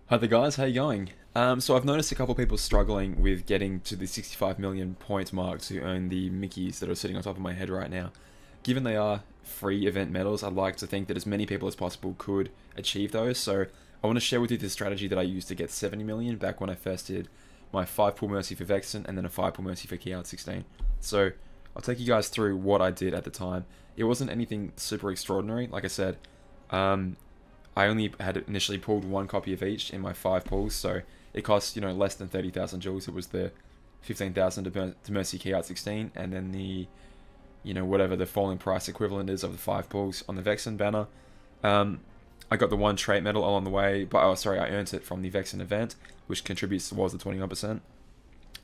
Hi there guys, how you going? So I've noticed a couple people struggling with getting to the 65 million point mark to earn the Mickeys that are sitting on top of my head right now. Given they are free event medals, I'd like to think that as many people as possible could achieve those, so I want to share with you the strategy that I used to get 70 million back when I first did my 5 pull mercy for Vexen and then a 5 pull mercy for KHUx 16. So I'll take you guys through what I did at the time. It wasn't anything super extraordinary, like I said. I only had initially pulled one copy of each in my 5 pulls, so it cost, less than 30,000 jewels. It was the 15,000 to Mercy Key Art 16, and then the, whatever the falling price equivalent is of the 5 pulls on the Vexen banner. I got the one trait medal along the way, but I earned it from the Vexen event, which contributes towards the 21%.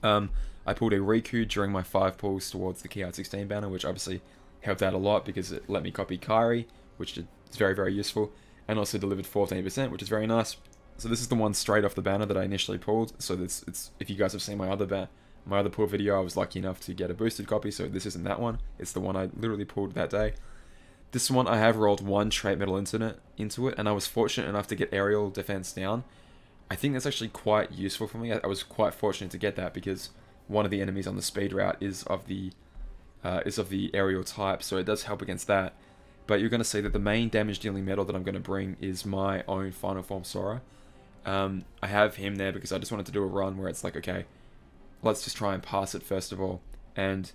I pulled a Riku during my 5 pulls towards the Key Art 16 banner, which obviously helped out a lot because it let me copy Kairi, which is very, very useful, and also delivered 14%, which is very nice. So this is the one straight off the banner that I initially pulled. So it's if you guys have seen my other pull video, I was lucky enough to get a boosted copy. So this isn't that one. It's the one I literally pulled that day. This one I have rolled one trait metal into it, and I was fortunate enough to get aerial defense down. I think that's actually quite useful for me. I was quite fortunate to get that because one of the enemies on the speed route is of the aerial type, so it does help against that. But you're going to see that the main damage dealing medal that I'm going to bring is my own Final Form Sora. I have him there because I just wanted to do a run where it's like, okay, let's just try and pass it first of all. And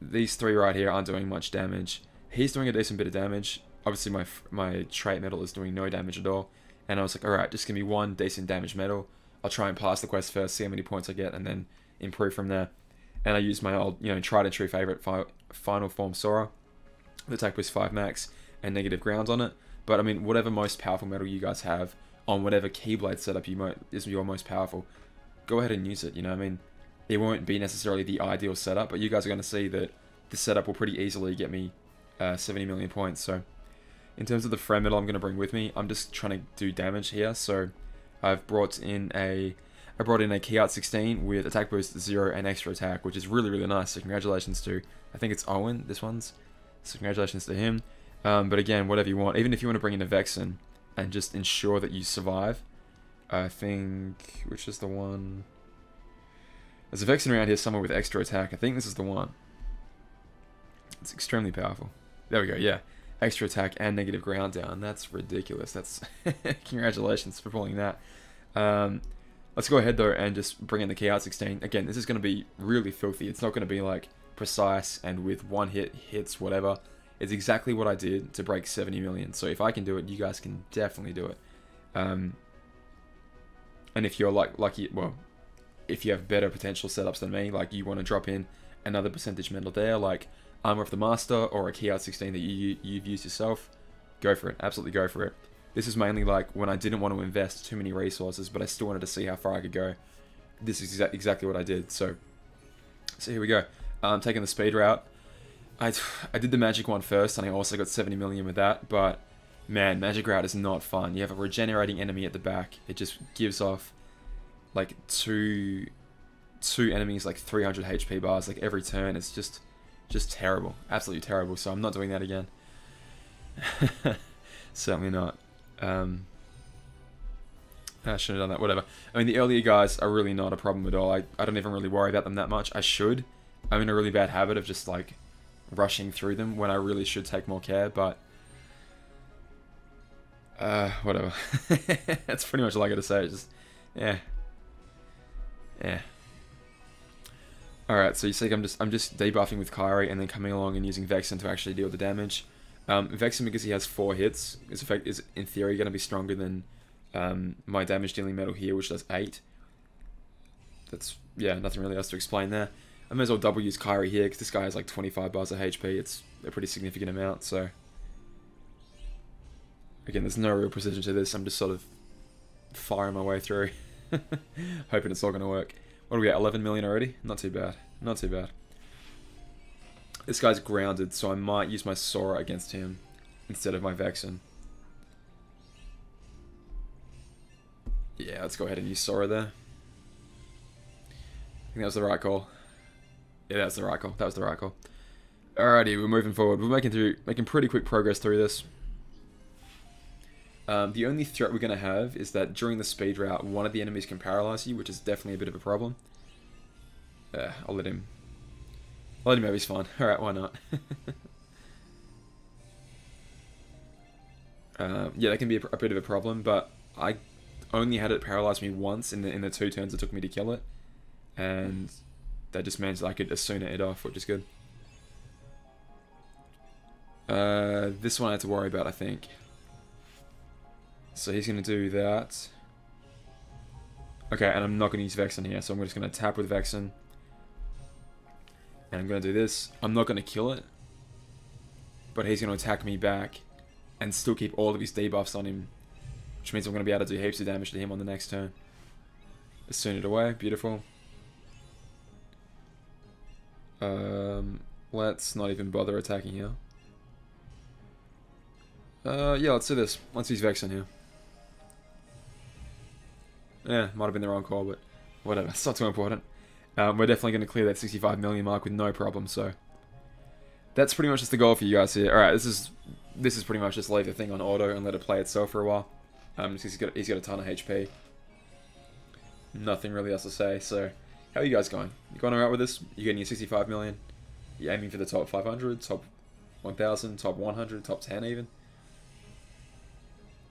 these three right here aren't doing much damage. He's doing a decent bit of damage. Obviously my trait medal is doing no damage at all. And I was like, alright, just give me one decent damage medal. I'll try and pass the quest first, see how many points I get, and then improve from there. And I used my old, tried and true favorite Final Form Sora. The attack boost 5 max and negative ground on it. But I mean, whatever most powerful medal you guys have on whatever Keyblade setup is your most powerful, go ahead and use it. I mean, it won't be necessarily the ideal setup, but you guys are going to see that this setup will pretty easily get me 70 million points. So in terms of the friend medal I'm going to bring with me, I'm just trying to do damage here. So I've brought in a Key Art 16 with attack boost 0 and extra attack, which is really, really nice. So congratulations to, I think it's Owen, this one's. So congratulations to him. But again, whatever you want. Even if you want to bring in a Vexen and just ensure that you survive. I think, which is the one? There's a Vexen around here somewhere with extra attack. I think this is the one. It's extremely powerful. There we go, yeah. Extra attack and negative ground down. That's ridiculous. That's congratulations for pulling that. Let's go ahead though and just bring in the Key Art 16. Again, this is going to be really filthy. It's not going to be like precise and with one hits whatever. It's exactly what I did to break 70 million. So if I can do it, you guys can definitely do it. And if you're lucky, well, if you have better potential setups than me, like you want to drop in another percentage medal there, like Armor of the Master or a Key Art 16 that you've used yourself, go for it. Absolutely go for it. This is mainly like when I didn't want to invest too many resources, but I still wanted to see how far I could go. This is exactly what I did. So here we go. Taking the speed route. I did the magic one first, and I also got 70 million with that, but man, magic route is not fun. You have a regenerating enemy at the back. It just gives off like two enemies like 300 HP bars like every turn. It's just terrible. Absolutely terrible. So I'm not doing that again. Certainly not. I shouldn't have done that. Whatever. I mean, the earlier guys are really not a problem at all. I don't even really worry about them that much. I should. I'm in a really bad habit of just like rushing through them when I really should take more care, but whatever. That's pretty much all I gotta say. It's just yeah. Alright, so you see I'm just debuffing with Kairi and then coming along and using Vexen to actually deal the damage. Vexen, because he has 4 hits, is in theory gonna be stronger than my damage dealing medal here, which does 8. That's, yeah, nothing really else to explain there. I may as well double use Kairi here, because this guy has like 25 bars of HP. It's a pretty significant amount, so again, there's no real precision to this. I'm just sort of firing my way through. Hoping it's all going to work. What do we get, 11 million already? Not too bad. Not too bad. This guy's grounded, so I might use my Sora against him instead of my Vexen. Yeah, let's go ahead and use Sora there. I think that was the right call. Yeah, that's the right call. That was the right call. Alrighty, we're moving forward. We're making pretty quick progress through this. The only threat we're going to have is that during the speed route, one of the enemies can paralyze you, which is definitely a bit of a problem. I'll let him have his fun. Alright, why not? Yeah, that can be a bit of a problem, but I only had it paralyze me once in the 2 turns it took me to kill it. And that just means I could Asuna it off, which is good. This one I had to worry about, I think. So he's going to do that. Okay, and I'm not going to use Vexen here, so I'm just going to tap with Vexen. And I'm going to do this. I'm not going to kill it. But he's going to attack me back and still keep all of his debuffs on him. Which means I'm going to be able to do heaps of damage to him on the next turn. Asuna it away. Beautiful. Let's not even bother attacking here. Yeah, let's do this. Let's use Vexen here. Yeah, might have been the wrong call, but whatever. It's not too important. We're definitely going to clear that 65 million mark with no problem, so that's pretty much just the goal for you guys here. Alright, this is pretty much just leave the thing on auto and let it play itself for a while. He's got a ton of HP. Nothing really else to say, so how are you guys going? You going alright with this? You getting your 65 million? You aiming for the top 500, top 1000, top 100, top 10 even?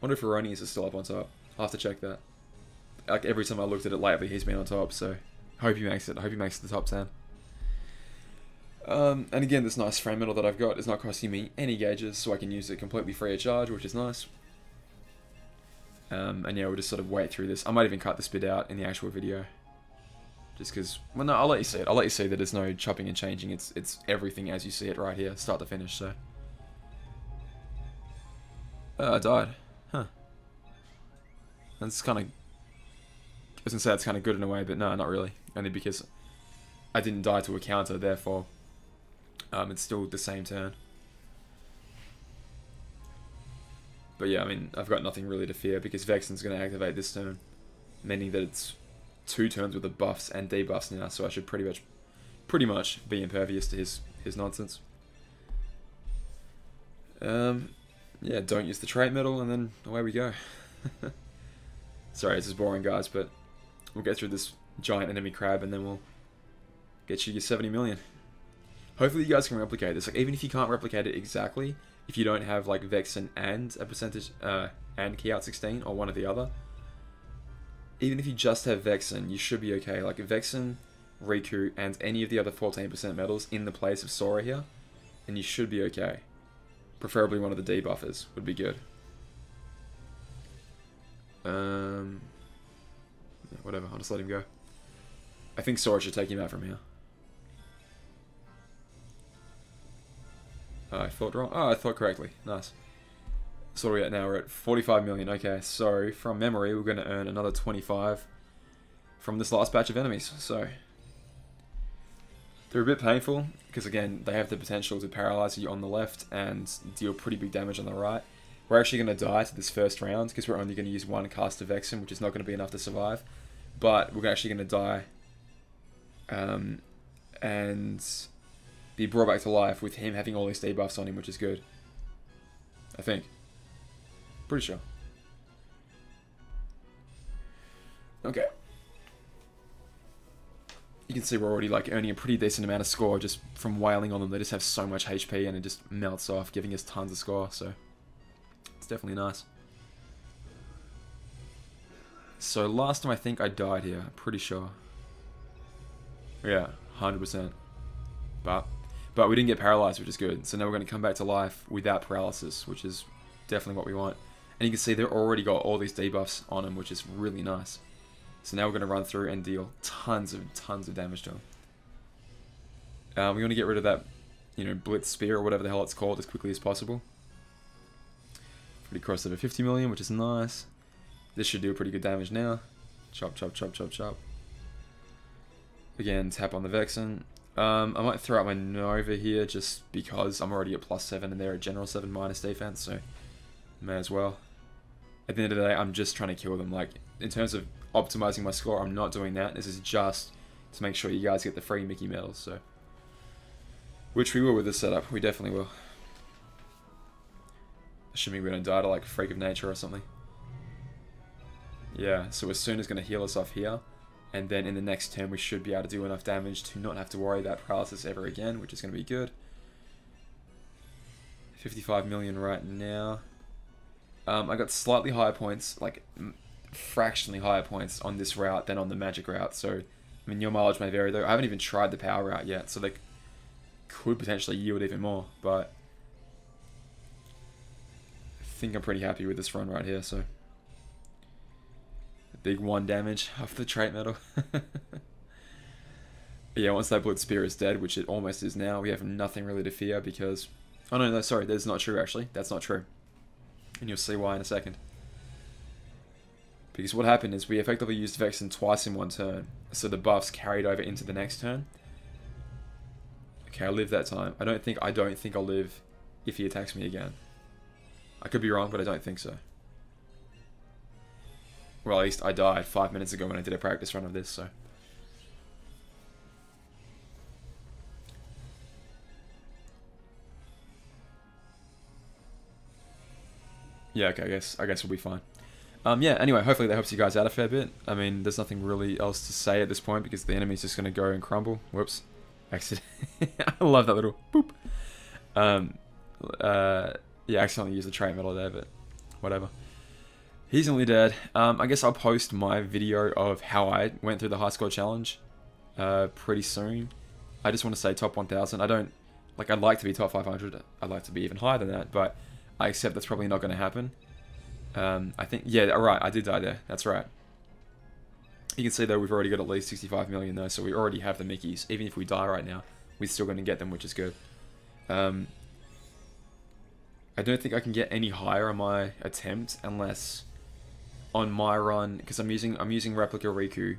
Wonder if Aronius is still up on top. I'll have to check that. Like every time I looked at it lately, he's been on top, so hope he makes it. I hope he makes it to the top 10. And again, this nice frame metal that I've got is not costing me any gauges, so I can use it completely free of charge, which is nice. And yeah, we'll just sort of wait through this. I might even cut this bit out in the actual video. Just because, well no, I'll let you see it. I'll let you see that there's no chopping and changing. It's everything as you see it right here, start to finish, so. I died. Huh. That's kind of... I was going to say that's kind of good in a way, but no, not really. Only because I didn't die to a counter, therefore it's still the same turn. But yeah, I mean, I've got nothing really to fear because Vexen's going to activate this turn, meaning that it's 2 turns with the buffs and debuffs now, so I should pretty much be impervious to his nonsense. Yeah, don't use the trait metal, and then away we go. Sorry, this is boring, guys, but we'll get through this giant enemy crab, and then we'll get you your 70 million. Hopefully you guys can replicate this. Like, even if you can't replicate it exactly, if you don't have like Vexen and a percentage and KHUx 16 or one or the other, even if you just have Vexen, you should be okay. Like Vexen, Riku, and any of the other 14% medals in the place of Sora here, and you should be okay. Preferably one of the debuffers would be good. Whatever, I'll just let him go. I think Sora should take him out from here. I thought wrong. Oh, I thought correctly. Nice. So what are we at now? We're at 45 million. Okay, so from memory, we're going to earn another 25 from this last batch of enemies. So they're a bit painful because, again, they have the potential to paralyze you on the left and deal pretty big damage on the right. We're actually going to die to this first round because we're only going to use one cast of Vexen, which is not going to be enough to survive. But we're actually going to die and be brought back to life with him having all these debuffs on him, which is good. I think. Pretty sure. Okay. You can see we're already like earning a pretty decent amount of score just from wailing on them. They just have so much HP and it just melts off, giving us tons of score, so it's definitely nice. So last time I think I died here, I'm pretty sure. Yeah, 100%. But we didn't get paralyzed, which is good. So now we're going to come back to life without paralysis, which is definitely what we want. And you can see they've already got all these debuffs on them, which is really nice. So now we're going to run through and deal tons of damage to them. We want to get rid of that, Blitz Spear or whatever the hell it's called as quickly as possible. Pretty crossed over 50 million, which is nice. This should do pretty good damage now. Chop, chop, chop, chop, chop. Again, tap on the Vexen. I might throw out my Nova here just because I'm already at +7 and they're at general 7 minus defense, so may as well. At the end of the day, I'm just trying to kill them. Like, in terms of optimizing my score, I'm not doing that. This is just to make sure you guys get the free Mickey medals, so. Which we will with this setup. We definitely will. Assuming we don't die to like freak of nature or something. Yeah, so Asuna is going to heal us off here. And then in the next turn we should be able to do enough damage to not have to worry about paralysis ever again, which is going to be good. 55 million right now. I got slightly higher points, like fractionally higher points on this route than on the magic route. So, I mean, your mileage may vary though. I haven't even tried the power route yet, so they could potentially yield even more. But I think I'm pretty happy with this run right here. So, big 1 damage off the trait metal. Yeah, once that Blitz Spear is dead, which it almost is now, we have nothing really to fear because... Oh no, sorry, that's not true actually. That's not true. And you'll see why in a second. Because what happened is we effectively used Vexen twice in 1 turn, so the buffs carried over into the next turn. Okay, I live that time. I don't think I'll live if he attacks me again. I could be wrong, but I don't think so. Well, at least I died 5 minutes ago when I did a practice run of this, so... Yeah, okay, I guess we'll be fine. Yeah, anyway, hopefully that helps you guys out a fair bit. I mean, there's nothing really else to say at this point because the enemy's just going to go and crumble. Whoops. Accident. I love that little boop. Yeah, I accidentally used the trait metal there, but whatever. He's nearly dead. I guess I'll post my video of how I went through the high score challenge pretty soon. I just want to say top 1000. I don't... Like, I'd like to be top 500. I'd like to be even higher than that, but I accept that's probably not going to happen. I think, yeah, alright, I did die there. That's right. You can see though we've already got at least 65 million though, so we already have the Mickeys. Even if we die right now, we're still going to get them, which is good. I don't think I can get any higher on my attempt unless on my run, because I'm using Replica Riku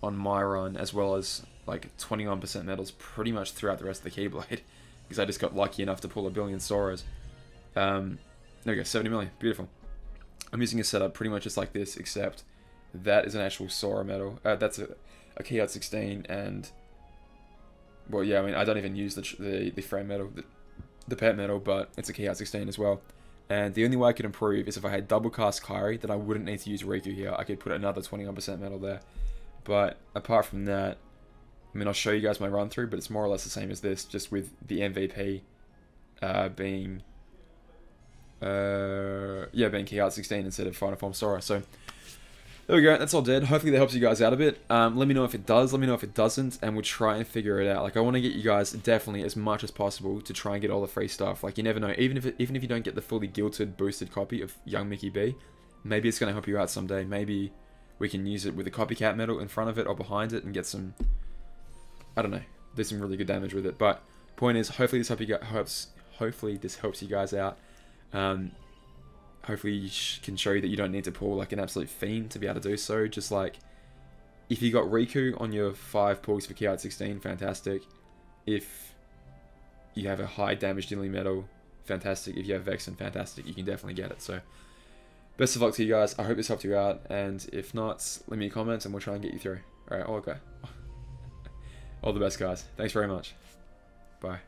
on my run as well as like 21% medals pretty much throughout the rest of the Keyblade because I just got lucky enough to pull a billion Soras. There we go, 70 million, beautiful. I'm using a setup pretty much just like this, except that is an actual Sora medal. That's a KHUx 16, and well, yeah, I mean, I don't even use the frame medal, the pet medal, but it's a KHUx 16 as well. And the only way I could improve is if I had double cast Kairi, then I wouldn't need to use Riku here. I could put another 21% medal there. But apart from that, I mean, I'll show you guys my run through, but it's more or less the same as this, just with the MVP being being KHUx 16 instead of Final Form Sora. So there we go, that's all dead. Hopefully that helps you guys out a bit. Let me know if it does, let me know if it doesn't, and we'll try and figure it out. Like, I want to get you guys definitely as much as possible to try and get all the free stuff. Like, you never know, even if you don't get the fully guilted boosted copy of Young Mickey B, maybe it's going to help you out someday. Maybe we can use it with a copycat medal in front of it or behind it and get some, I don't know, do some really good damage with it. But point is, hopefully this helps you guys out. Hopefully can show you that you don't need to pull like an absolute fiend to be able to do so. Just like, if you got Riku on your 5 pulls for KHUx 16, fantastic. If you have a high damage dealing medal, fantastic. If you have Vexen, fantastic. You can definitely get it. So, best of luck to you guys. I hope this helped you out. And if not, leave me a comment and we'll try and get you through. Alright, okay. All the best, guys. Thanks very much. Bye.